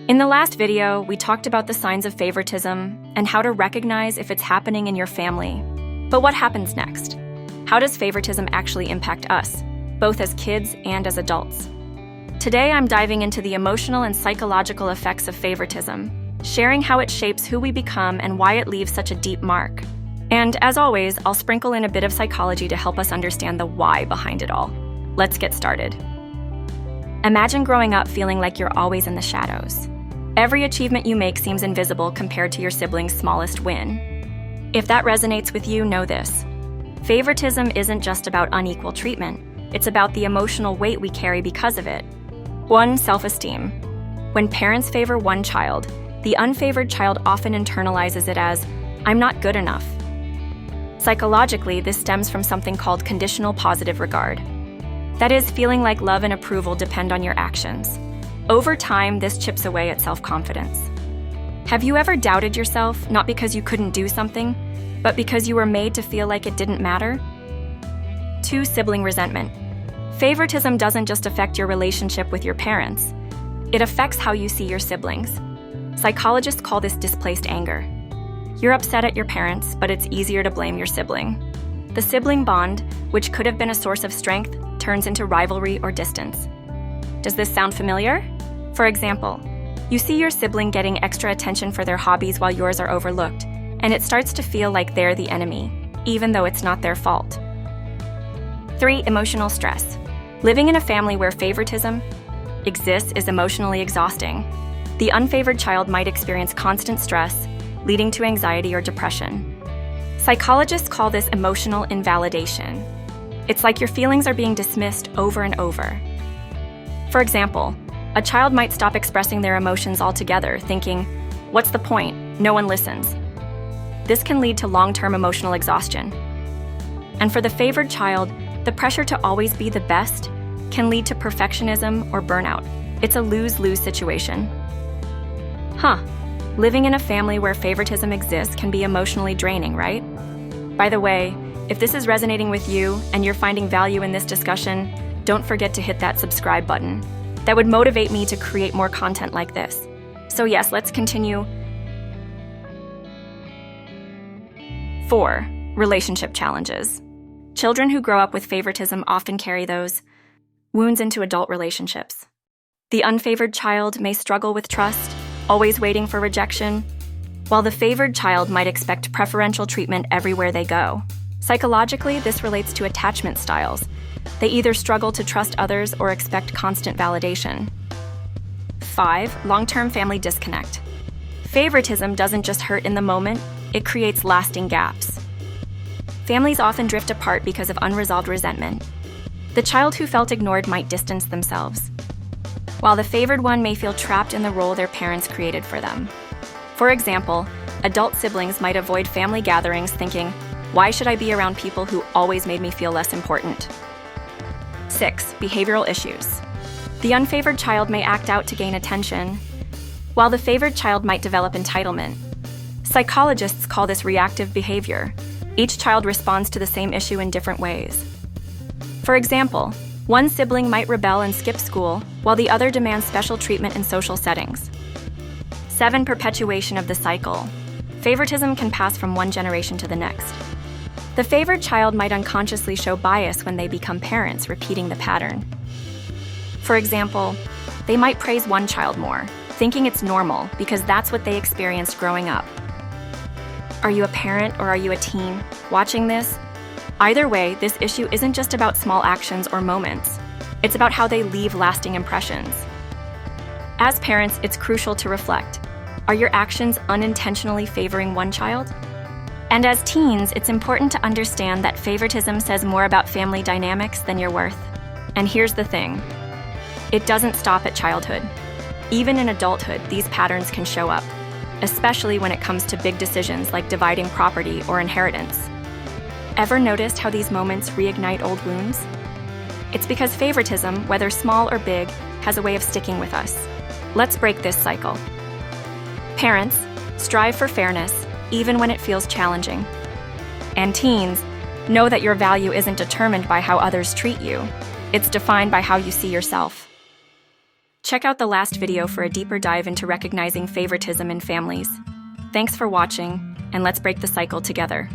In the last video, we talked about the signs of favoritism and how to recognize if it's happening in your family. But what happens next? How does favoritism actually impact us, both as kids and as adults? Today, I'm diving into the emotional and psychological effects of favoritism, sharing how it shapes who we become and why it leaves such a deep mark. And as always, I'll sprinkle in a bit of psychology to help us understand the why behind it all. Let's get started. Imagine growing up feeling like you're always in the shadows. Every achievement you make seems invisible compared to your sibling's smallest win. If that resonates with you, know this. Favoritism isn't just about unequal treatment. It's about the emotional weight we carry because of it. 1. Self-esteem. When parents favor one child, the unfavored child often internalizes it as, "I'm not good enough." Psychologically, this stems from something called conditional positive regard. That is, feeling like love and approval depend on your actions. Over time, this chips away at self-confidence. Have you ever doubted yourself, not because you couldn't do something, but because you were made to feel like it didn't matter? 2. Sibling resentment. Favoritism doesn't just affect your relationship with your parents. It affects how you see your siblings. Psychologists call this displaced anger. You're upset at your parents, but it's easier to blame your sibling. The sibling bond, which could have been a source of strength, turns into rivalry or distance. Does this sound familiar? For example, you see your sibling getting extra attention for their hobbies while yours are overlooked, and it starts to feel like they're the enemy, even though it's not their fault. 3. Emotional stress. Living in a family where favoritism exists is emotionally exhausting. The unfavored child might experience constant stress, leading to anxiety or depression. Psychologists call this emotional invalidation. It's like your feelings are being dismissed over and over. For example, a child might stop expressing their emotions altogether, thinking, "What's the point? No one listens." This can lead to long-term emotional exhaustion. And for the favored child, the pressure to always be the best can lead to perfectionism or burnout. It's a lose-lose situation. Living in a family where favoritism exists can be emotionally draining, right? By the way, if this is resonating with you and you're finding value in this discussion, don't forget to hit that subscribe button. That would motivate me to create more content like this. So yes, let's continue. 4. Relationship challenges. Children who grow up with favoritism often carry those wounds into adult relationships. The unfavored child may struggle with trust, always waiting for rejection, while the favored child might expect preferential treatment everywhere they go. Psychologically, this relates to attachment styles. They either struggle to trust others or expect constant validation. 5. Long-term family disconnect. Favoritism doesn't just hurt in the moment, it creates lasting gaps. Families often drift apart because of unresolved resentment. The child who felt ignored might distance themselves, while the favored one may feel trapped in the role their parents created for them. For example, adult siblings might avoid family gatherings thinking, "Why should I be around people who always made me feel less important?" 6. Behavioral issues. The unfavored child may act out to gain attention, while the favored child might develop entitlement. Psychologists call this reactive behavior. Each child responds to the same issue in different ways. For example, one sibling might rebel and skip school, while the other demands special treatment in social settings. 7. Perpetuation of the cycle. Favoritism can pass from one generation to the next. The favored child might unconsciously show bias when they become parents, repeating the pattern. For example, they might praise one child more, thinking it's normal because that's what they experienced growing up. Are you a parent or are you a teen watching this? Either way, this issue isn't just about small actions or moments. It's about how they leave lasting impressions. As parents, it's crucial to reflect. Are your actions unintentionally favoring one child? And as teens, it's important to understand that favoritism says more about family dynamics than your worth. And here's the thing. It doesn't stop at childhood. Even in adulthood, these patterns can show up, especially when it comes to big decisions like dividing property or inheritance. Ever noticed how these moments reignite old wounds? It's because favoritism, whether small or big, has a way of sticking with us. Let's break this cycle. Parents, strive for fairness, even when it feels challenging. And teens, know that your value isn't determined by how others treat you. It's defined by how you see yourself. Check out the last video for a deeper dive into recognizing favoritism in families. Thanks for watching, and let's break the cycle together.